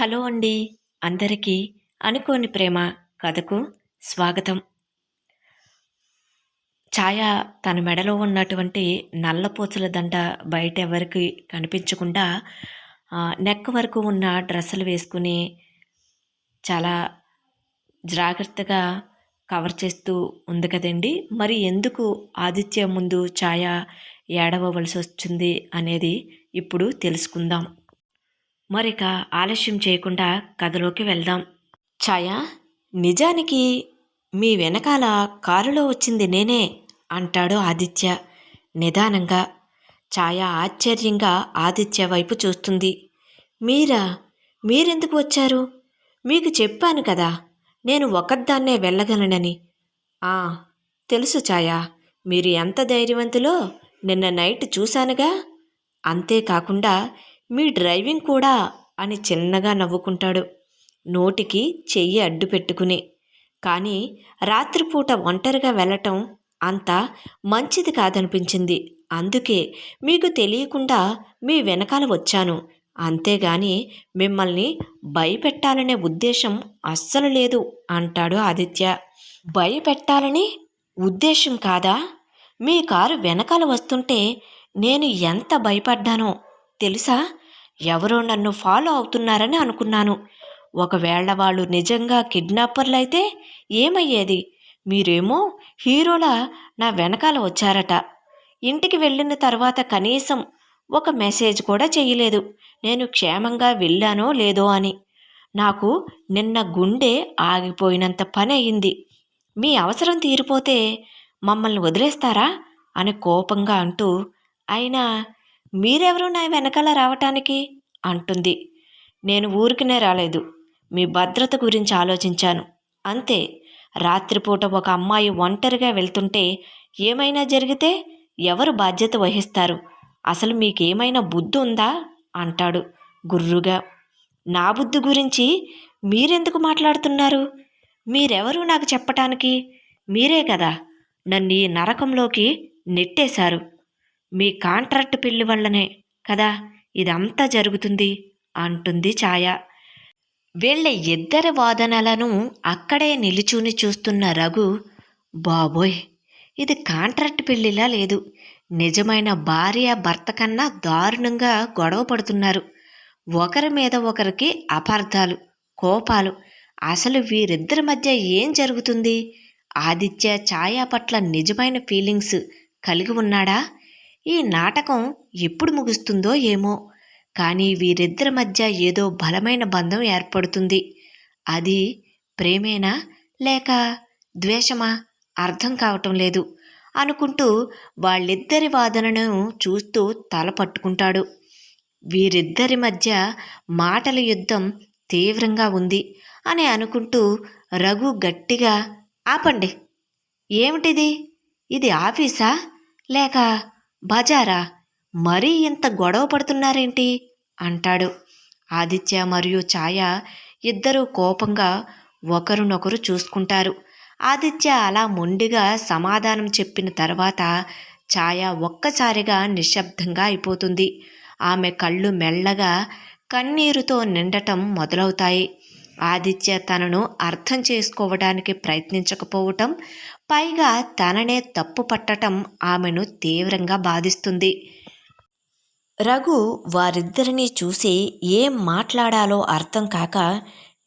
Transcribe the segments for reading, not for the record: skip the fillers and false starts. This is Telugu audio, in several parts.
హలో అండి. అందరికీ అనుకోని ప్రేమ కథకు స్వాగతం. ఛాయ తన మెడలో ఉన్నటువంటి నల్లపూసల దండ బయట ఎవరికి కనిపించకుండా నెక్ వరకు ఉన్న డ్రెస్సులు వేసుకుని చాలా జాగ్రత్తగా కవర్ చేస్తూ ఉంది కదండి. మరి ఎందుకు ఆదిత్య ముందు ఛాయ ఏడవవలసి వచ్చింది అనేది ఇప్పుడు తెలుసుకుందాం. మరిక ఆలస్యం చేయకుండా కథలోకి వెళ్దాం. ఛాయా, నిజానికి మీ వెనకాల కారులో వచ్చింది నేనే అంటాడు ఆదిత్య నిదానంగా. ఛాయ ఆశ్చర్యంగా ఆదిత్య వైపు చూస్తుంది. మీరా? మీరెందుకు వచ్చారు? మీకు చెప్పాను కదా నేను ఒకదాన్నే వెళ్ళగలనని. ఆ తెలుసు ఛాయా, మీరు ఎంత ధైర్యవంతులో నిన్న నైట్ చూశానుగా. అంతేకాకుండా మీ డ్రైవింగ్ కూడా అని చిన్నగా నవ్వుకుంటాడు, నోటికి చెయ్యి అడ్డు పెట్టుకుని. కానీ రాత్రిపూట ఒంటరిగా వెళ్ళటం అంత మంచిది కాదనిపించింది. అందుకే మీకు తెలియకుండా మీ వెనకాల వచ్చాను. అంతేగాని మిమ్మల్ని భయపెట్టాలనే ఉద్దేశం అస్సలు లేదు అంటాడు ఆదిత్య. భయపెట్టాలని ఉద్దేశం కాదా? మీ కారు వెనకాల వస్తుంటే నేను ఎంత భయపడ్డానో తెలుసా? ఎవరో నన్ను ఫాలో అవుతున్నారని అనుకున్నాను. ఒకవేళ వాళ్ళు నిజంగా కిడ్నాపర్లయితే ఏమయ్యేది? మీరేమో హీరోలా నా వెనకాల వచ్చారట. ఇంటికి వెళ్ళిన తర్వాత కనీసం ఒక మెసేజ్ కూడా చేయలేదు నేను క్షేమంగా వెళ్ళానో లేదో అని. నాకు నిన్న గుండె ఆగిపోయినంత పని అయింది. మీ అవసరం తీరిపోతే మమ్మల్ని వదిలేస్తారా అని కోపంగా అంటూ, అయినా మీరెవరు నా వెనకాల రావటానికి అంటుంది. నేను ఊరికినే రాలేదు, మీ భద్రత గురించి ఆలోచించాను అంతే. రాత్రిపూట ఒక అమ్మాయి ఒంటరిగా వెళ్తుంటే ఏమైనా జరిగితే ఎవరు బాధ్యత వహిస్తారు? అసలు మీకేమైనా బుద్ధి ఉందా అంటాడు గుర్రుగా. నా బుద్ధి గురించి మీరెందుకు మాట్లాడుతున్నారు? మీరెవరు నాకు చెప్పటానికి? మీరే కదా నన్ను ఈ నరకంలోకి నెట్టేశారు. మీ కాంట్రాక్ట్ పెళ్లి వల్లనే కదా ఇదంతా జరుగుతుంది అంటుంది ఛాయ. వీళ్ళ ఇద్దరి వాదనలను అక్కడే నిలుచుని చూస్తున్న రఘు, బాబోయ్, ఇది కాంట్రాక్ట్ పెళ్లిలా లేదు, నిజమైన భార్య భర్త కన్నా దారుణంగా గొడవ పడుతున్నారు. ఒకరి మీద ఒకరికి అపార్థాలు, కోపాలు. అసలు వీరిద్దరి మధ్య ఏం జరుగుతుంది? ఆదిత్య ఛాయ పట్ల నిజమైన ఫీలింగ్స్ కలిగి ఉన్నాడా? ఈ నాటకం ఎప్పుడు ముగుస్తుందో ఏమో, కానీ వీరిద్దరి మధ్య ఏదో బలమైన బంధం ఏర్పడుతుంది. అది ప్రేమేనా లేక ద్వేషమా అర్థం కావటం లేదు అనుకుంటూ వాళ్ళిద్దరి వాదనను చూస్తూ తల పట్టుకుంటాడు. వీరిద్దరి మధ్య మాటల యుద్ధం తీవ్రంగా ఉంది అని అనుకుంటూ రఘు గట్టిగా, ఆపండి, ఏమిటిది? ఇది ఆఫీసా లేక బజారా? మరీ ఇంత గొడవ పడుతున్నారేంటి అంటాడు. ఆదిత్య మరియు ఛాయ ఇద్దరూ కోపంగా ఒకరినొకరు చూసుకుంటారు. ఆదిత్య అలా మొండిగా సమాధానం చెప్పిన తర్వాత ఛాయ ఒక్కసారిగా నిశ్శబ్దంగా అయిపోతుంది. ఆమె కళ్ళు మెల్లగా కన్నీరుతో నిండటం మొదలవుతాయి. ఆదిత్య తనను అర్థం చేసుకోవడానికి ప్రయత్నించకపోవటం, పైగా తననే తప్పు పట్టటం ఆమెను తీవ్రంగా బాధిస్తుంది. రఘు వారిద్దరినీ చూసి ఏం మాట్లాడాలో అర్థం కాక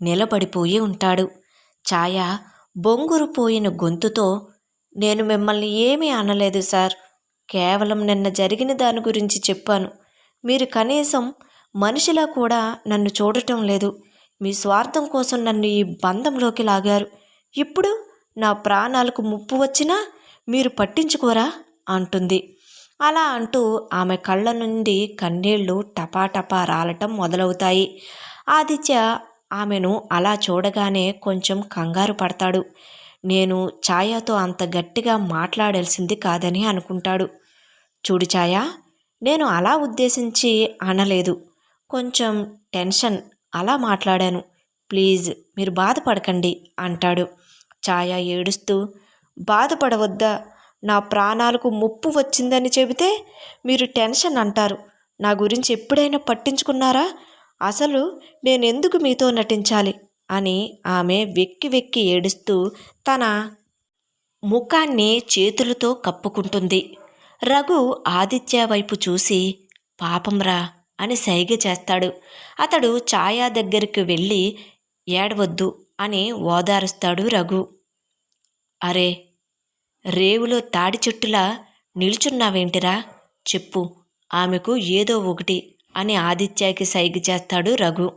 నిలబడిపోయి ఉంటాడు. ఛాయ బొంగురుపోయిన గొంతుతో, నేను మిమ్మల్ని ఏమీ అనలేదు సార్, కేవలం నిన్న జరిగిన దాని గురించి చెప్పాను. మీరు కనీసం మనిషిలా కూడా నన్ను చూడటం లేదు. మీ స్వార్థం కోసం నన్ను ఈ బంధంలోకి లాగారు. ఇప్పుడు నా ప్రాణాలకు ముప్పు వచ్చినా మీరు పట్టించుకోరా అంటుంది. అలా అంటూ ఆమె కళ్ళ నుండి కన్నీళ్లు టపాటపా రాలటం మొదలవుతాయి. ఆదిత్య ఆమెను అలా చూడగానే కొంచెం కంగారు పడతాడు. నేను ఛాయతో అంత గట్టిగా మాట్లాడాల్సింది కాదని అనుకుంటాడు. చూడు ఛాయ, నేను అలా ఉద్దేశించి అనలేదు, కొంచెం టెన్షన్ అలా మాట్లాడాను. ప్లీజ్ మీరు బాధపడకండి అంటాడు. ఛాయ ఏడుస్తూ, బాధపడవద్దా? నా ప్రాణాలకు ముప్పు వచ్చిందని చెబితే మీరు టెన్షన్ అంటారు. నా గురించి ఎప్పుడైనా పట్టించుకున్నారా? అసలు నేనెందుకు మీతో నటించాలి అని ఆమె వెక్కి వెక్కి ఏడుస్తూ తన ముఖాన్ని చేతులతో కప్పుకుంటుంది. రఘు ఆదిత్య వైపు చూసి పాపంరా అని సైగ చేస్తాడు. అతడు ఛాయా దగ్గరికి వెళ్ళి ఏడవద్దు అని ఓదారుస్తాడు రఘు. అరే, రేవులో తాడి చెట్టులా నిల్చున్నావేంటిరా, చెప్పు, ఆమెకు ఏదో ఒకటి అని ఆదిత్యకి సైగ చేస్తాడు రఘు.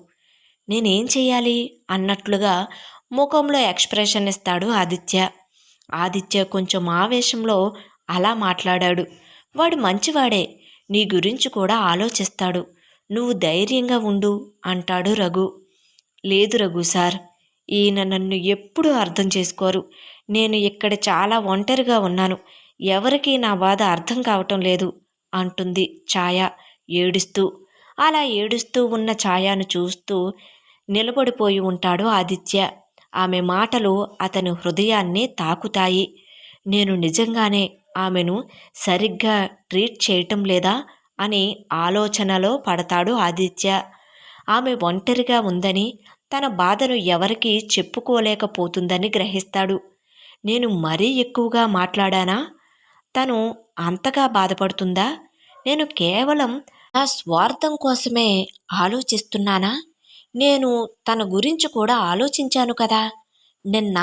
నేనేం చెయ్యాలి అన్నట్లుగా ముఖంలో ఎక్స్ప్రెషన్ ఇస్తాడు ఆదిత్య. ఆదిత్య కొంచెం ఆవేశంలో అలా మాట్లాడాడు. వాడు మంచివాడే, నీ గురించి కూడా ఆలోచిస్తాడు, నువ్వు ధైర్యంగా ఉండు అంటాడు రఘు. లేదు రఘు సార్, ఈయన నన్ను ఎప్పుడూ అర్థం చేసుకోరు. నేను ఇక్కడ చాలా ఒంటరిగా ఉన్నాను, ఎవరికీ నా బాధ అర్థం కావటం లేదు అంటుంది ఛాయ ఏడుస్తూ. అలా ఏడుస్తూ ఉన్న ఛాయను చూస్తూ నిలబడిపోయి ఉంటాడు ఆదిత్య. ఆమె మాటలు అతని హృదయాన్ని తాకుతాయి. నేను నిజంగానే ఆమెను సరిగ్గా ట్రీట్ చేయటం లేదా అని ఆలోచనలో పడతాడు ఆదిత్య. ఆమె ఒంటరిగా ఉందని, తన బాధను ఎవరికీ చెప్పుకోలేకపోతుందని గ్రహిస్తాడు. నేను మరీ ఎక్కువగా మాట్లాడానా? తను అంతగా బాధపడుతుందా? నేను కేవలం నా స్వార్థం కోసమే ఆలోచిస్తున్నానా? నేను తన గురించి కూడా ఆలోచించాను కదా. నిన్న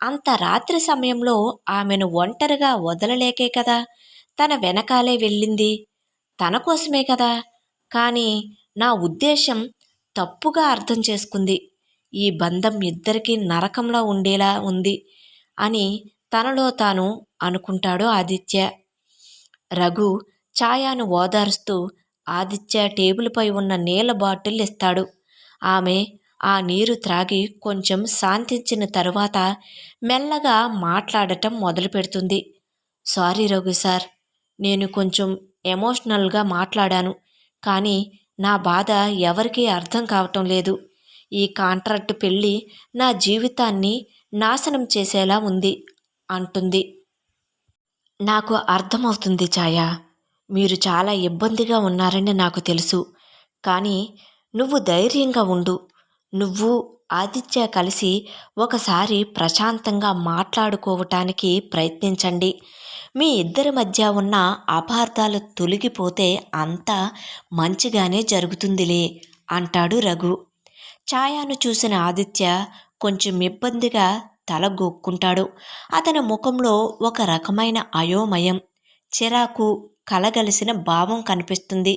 అంత రాత్రి సమయంలో ఆమెను ఒంటరిగా వదలలేకే కదా తన వెనకాలే వెళ్ళింది. తన కోసమే కదా. కానీ నా ఉద్దేశం తప్పుగా అర్థం చేసుకుంది. ఈ బంధం ఇద్దరికీ నరకంలో ఉండేలా ఉంది అని తనలో తాను అనుకుంటాడు ఆదిత్య. రఘు ఛాయాను ఓదారుస్తూ ఆదిత్య టేబుల్పై ఉన్న నీళ్ళ బాటిల్ ఇస్తాడు. ఆమె ఆ నీరు త్రాగి కొంచెం శాంతించిన తరువాత మెల్లగా మాట్లాడటం మొదలుపెడుతుంది. సారీ రఘు సార్, నేను కొంచెం ఎమోషనల్గా మాట్లాడాను, కానీ నా బాధ ఎవరికీ అర్థం కావటం లేదు. ఈ కాంట్రాక్ట్ పెళ్ళి నా జీవితాన్ని నాశనం చేసేలా ఉంది అంటుంది. నాకు అర్థమవుతుంది ఛాయా, మీరు చాలా ఇబ్బందిగా ఉన్నారని నాకు తెలుసు. కానీ నువ్వు ధైర్యంగా ఉండు. నువ్వు ఆదిత్య కలిసి ఒకసారి ప్రశాంతంగా మాట్లాడుకోవటానికి ప్రయత్నించండి. మీ ఇద్దరి మధ్య ఉన్న అపార్థాలు తొలగిపోతే అంతా మంచిగానే జరుగుతుందిలే అంటాడు రఘు. ఛాయాను చూసిన ఆదిత్య కొంచెం ఇబ్బందిగా తల గోక్కుంటాడు. అతని ముఖంలో ఒక రకమైన అయోమయం, చిరాకు కలగలిసిన భావం కనిపిస్తుంది.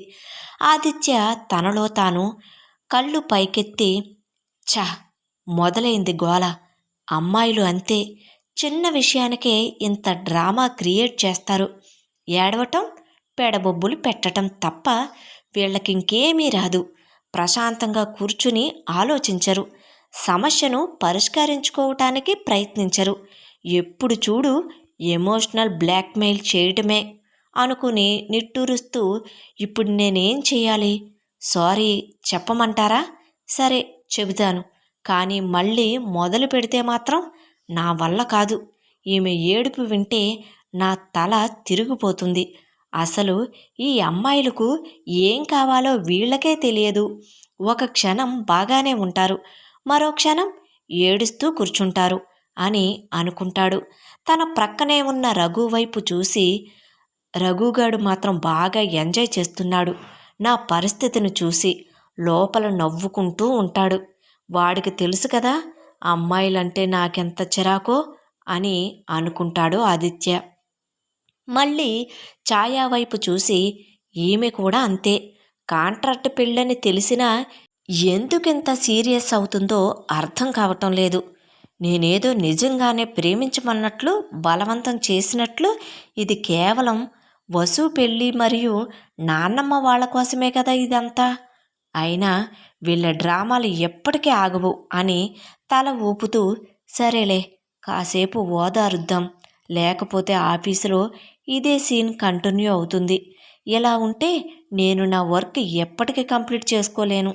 ఆదిత్య తనలో తాను కళ్ళు పైకెత్తి, ఛ, మొదలైంది గోల. అమ్మాయిలు అంతే, చిన్న విషయానికే ఇంత డ్రామా క్రియేట్ చేస్తారు. ఏడవటం, పెడబొబ్బులు పెట్టడం తప్ప వీళ్ళకింకేమీ రాదు. ప్రశాంతంగా కూర్చుని ఆలోచించరు, సమస్యను పరిష్కరించుకోవటానికి ప్రయత్నించరు. ఎప్పుడు చూడు ఎమోషనల్ బ్లాక్మెయిల్ చేయటమే అనుకుని నిట్టూరుస్తూ, ఇప్పుడు నేనేం చేయాలి? సారీ చెప్పమంటారా? సరే చెబుతాను, కానీ మళ్ళీ మొదలు పెడితే మాత్రం నా వల్ల కాదు. ఈమె ఏడుపు వింటే నా తల తిరిగిపోతుంది. అసలు ఈ అమ్మాయిలకు ఏం కావాలో వీళ్ళకే తెలియదు. ఒక క్షణం బాగానే ఉంటారు, మరో క్షణం ఏడుస్తూ కూర్చుంటారు అని అనుకుంటాడు. తన ప్రక్కనే ఉన్న రఘు వైపు చూసి, రఘుగాడు మాత్రం బాగా ఎంజాయ్ చేస్తున్నాడు నా పరిస్థితిని చూసి లోపల నవ్వుకుంటూ ఉంటాడు. వాడికి తెలుసు కదా అమ్మాయిలంటే నాకెంత చిరాకో అని అనుకుంటాడు ఆదిత్య. మళ్ళీ ఛాయా వైపు చూసి, ఈమె కూడా అంతే. కాంట్రాక్ట్ పెళ్ళని తెలిసినా ఎందుకింత సీరియస్ అవుతుందో అర్థం కావటం లేదు. నేనేదో నిజంగానే ప్రేమించమన్నట్లు బలవంతం చేసినట్లు ఇది కేవలం వసు పెళ్ళి మరియు నాన్నమ్మ వాళ్ళ కోసమే కదా ఇదంతా. అయినా వీళ్ళ డ్రామాలు ఎప్పటికీ ఆగవు అని తల ఊపుతూ, సరేలే కాసేపు ఓదారుద్దాం, లేకపోతే ఆఫీసులో ఇదే సీన్ కంటిన్యూ అవుతుంది. ఇలా ఉంటే నేను నా వర్క్ ఎప్పటికీ కంప్లీట్ చేసుకోలేను.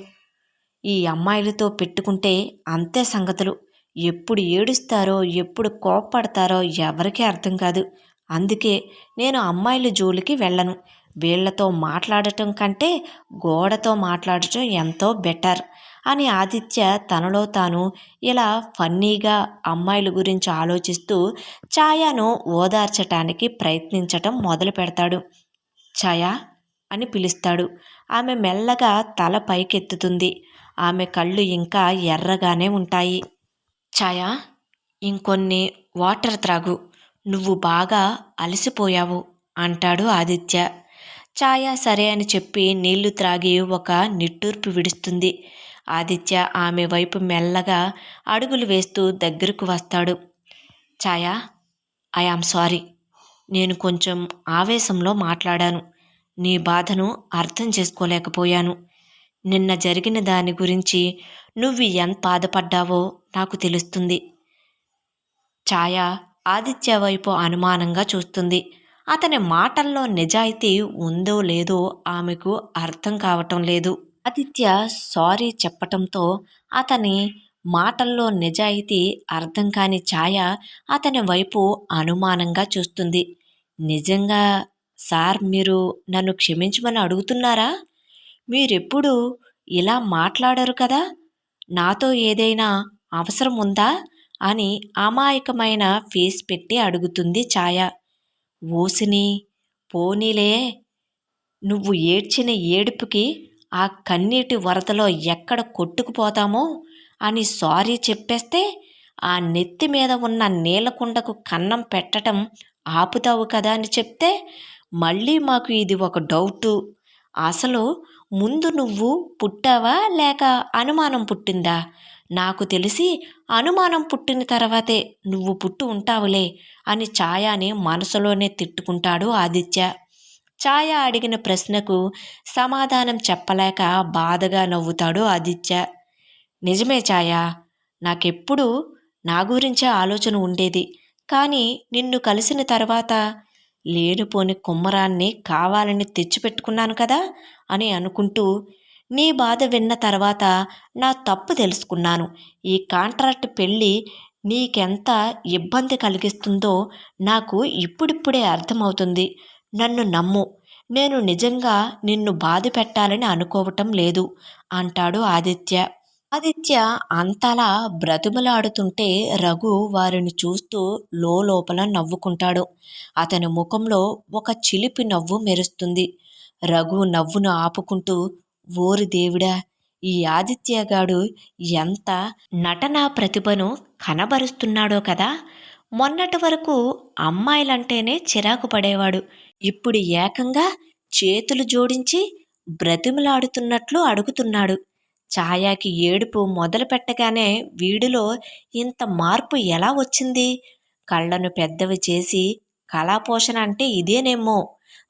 ఈ అమ్మాయిలతో పెట్టుకుంటే అంతే సంగతులు. ఎప్పుడు ఏడుస్తారో ఎప్పుడు కోప్పడతారో ఎవరికీ అర్థం కాదు. అందుకే నేను అమ్మాయిల జోలికి వెళ్ళను. వీళ్లతో మాట్లాడటం కంటే గోడతో మాట్లాడటం ఎంతో బెటర్ అని ఆదిత్య తనలో తాను ఇలా ఫన్నీగా అమ్మాయిల గురించి ఆలోచిస్తూ ఛాయను ఓదార్చటానికి ప్రయత్నించటం మొదలు పెడతాడు. ఛాయ అని పిలుస్తాడు. ఆమె మెల్లగా తల పైకెత్తుతుంది. ఆమె కళ్ళు ఇంకా ఎర్రగానే ఉంటాయి. ఛాయ, ఇంకొన్ని వాటర్ త్రాగు, నువ్వు బాగా అలసిపోయావు అంటాడు ఆదిత్య. ఛాయ సరే అని చెప్పి నీళ్లు త్రాగి ఒక నిట్టూర్పు విడుస్తుంది. ఆదిత్య ఆమె వైపు మెల్లగా అడుగులు వేస్తూ దగ్గరకు వస్తాడు. ఛాయ, ఐ యామ్ సారీ, నేను కొంచెం ఆవేశంలో మాట్లాడాను. నీ బాధను అర్థం చేసుకోలేకపోయాను. నిన్న జరిగిన దాని గురించి నువ్వు ఎంత బాధపడ్డావో నాకు తెలుస్తుంది. ఛాయ ఆదిత్య వైపు అనుమానంగా చూస్తుంది. అతని మాటల్లో నిజాయితీ ఉందో లేదో ఆమెకు అర్థం కావటం లేదు. ఆదిత్య సారీ చెప్పటంతో అతని మాటల్లో నిజాయితీ అర్థం కాని ఛాయ అతని వైపు అనుమానంగా చూస్తుంది. నిజంగా సార్, మీరు నన్ను క్షమించమని అడుగుతున్నారా? మీరెప్పుడు ఇలా మాట్లాడరు కదా. నాతో ఏదైనా అవసరం ఉందా అని అమాయకమైన ఫేస్ పెట్టి అడుగుతుంది ఛాయ. ఓసిని, పోనీలే, నువ్వు ఏడ్చిన ఏడుపుకి ఆ కన్నీటి వరదలో ఎక్కడ కొట్టుకుపోతామో అని సారీ చెప్పేస్తే ఆ నెత్తి మీద ఉన్న నీలకుండకు కన్నం పెట్టడం ఆపుతావు కదా అని చెప్తే మళ్ళీ మాకు ఇది ఒక డౌటు. అసలు ముందు నువ్వు పుట్టావా లేక అనుమానం పుట్టిందా? నాకు తెలిసి అనుమానం పుట్టిన తర్వాతే నువ్వు పుట్టి ఉంటావులే అని ఛాయని మనసులోనే తిట్టుకుంటాడు ఆదిత్య. ఛాయ అడిగిన ప్రశ్నకు సమాధానం చెప్పలేక బాధగా నవ్వుతాడు ఆదిత్య. నిజమే ఛాయ, నాకెప్పుడు నా గురించే ఆలోచన ఉండేది. కానీ నిన్ను కలిసిన తర్వాత లేనిపోని కుమ్మరాన్ని కావాలని తెచ్చిపెట్టుకున్నాను కదా అని అనుకుంటూ, నీ బాధ విన్న తర్వాత నా తప్పు తెలుసుకున్నాను. ఈ కాంట్రాక్ట్ పెళ్ళి నీకెంత ఇబ్బంది కలిగిస్తుందో నాకు ఇప్పుడిప్పుడే అర్థమవుతుంది. నన్ను నమ్ము, నేను నిజంగా నిన్ను బాధ పెట్టాలని అనుకోవటం లేదు అంటాడు ఆదిత్య. ఆదిత్య అంతలా బ్రతుములాడుతుంటే రఘు వారిని చూస్తూ లోపల నవ్వుకుంటాడు. అతని ముఖంలో ఒక చిలిపి నవ్వు మెరుస్తుంది. రఘు నవ్వును ఆపుకుంటూ, ఓరి దేవుడా, ఈ ఆదిత్యగాడు ఎంత నటనా ప్రతిభను కనబరుస్తున్నాడో కదా. మొన్నటి వరకు అమ్మాయిలంటేనే చిరాకు పడేవాడు. ఇప్పుడు ఏకంగా చేతులు జోడించి బ్రతిమలాడుతున్నట్లు అడుగుతున్నాడు. ఛాయకి ఏడుపు మొదలు పెట్టగానే వీడిలో ఇంత మార్పు ఎలా వచ్చింది? కళ్ళను పెద్దవి చేసి కళాపోషణ అంటే ఇదేనేమో,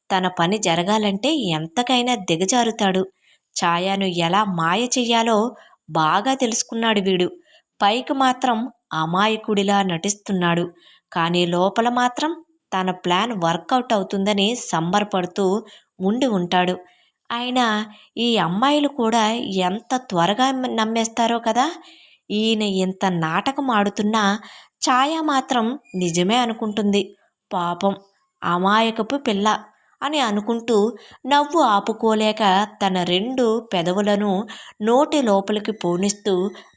తన పని జరగాలంటే ఎంతకైనా దిగజారుతాడు. ఛాయను ఎలా మాయ చెయ్యాలో బాగా తెలుసుకున్నాడు వీడు. పైకి మాత్రం అమాయకుడిలా నటిస్తున్నాడు, కానీ లోపల మాత్రం తన ప్లాన్ వర్కౌట్ అవుతుందని సంబరపడుతూ ఉండి ఉంటాడు. అయినా ఈ అమ్మాయిలు కూడా ఎంత త్వరగా నమ్మేస్తారో కదా. ఈయన ఇంత నాటకం ఆడుతున్నా ఛాయ మాత్రం నిజమే అనుకుంటుంది. పాపం అమాయకపు పిల్ల అని అనుకుంటూ నవ్వు ఆపుకోలేక తన 2 పెదవులను నోటి లోపలికి పోనిస్తూ,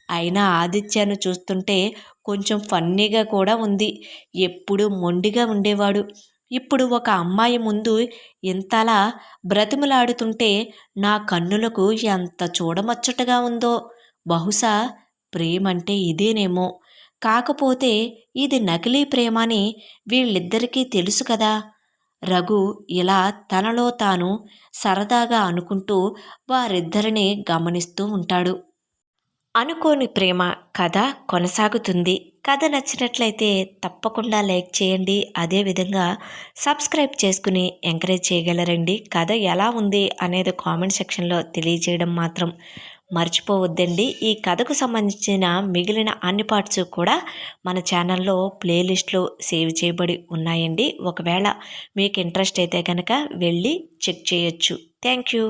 అయినా ఆదిత్యను చూస్తుంటే కొంచెం ఫన్నీగా కూడా ఉంది. ఎప్పుడూ మొండిగా ఉండేవాడు. ఇప్పుడు ఒక అమ్మాయి ముందు ఇంతలా బ్రతిమలాడుతుంటే నా కన్నులకు ఎంత చూడముచ్చటగా ఉందో. బహుశా ప్రేమంటే ఇదేనేమో. కాకపోతే ఇది నకిలీ ప్రేమని వీళ్ళిద్దరికీ తెలుసు కదా. రఘు ఇలా తనలో తాను సరదాగా అనుకుంటూ వారిద్దరిని గమనిస్తూ ఉంటాడు. అనుకోని ప్రేమ కథ కొనసాగుతుంది. కథ నచ్చినట్లయితే తప్పకుండా లైక్ చేయండి. అదేవిధంగా సబ్స్క్రైబ్ చేసుకుని ఎంకరేజ్ చేయగలరండి. కథ ఎలా ఉంది అనేది కామెంట్ సెక్షన్లో తెలియజేయడం మాత్రం మర్చిపోవద్దండి. ఈ కథకు సంబంధించిన మిగిలిన అన్ని పార్ట్స్ కూడా మన ఛానల్లో ప్లేలిస్ట్లో సేవ్ చేయబడి ఉన్నాయండి. ఒకవేళ మీకు ఇంట్రెస్ట్ అయితే కనుక వెళ్ళి చెక్ చేయొచ్చు. Thank you.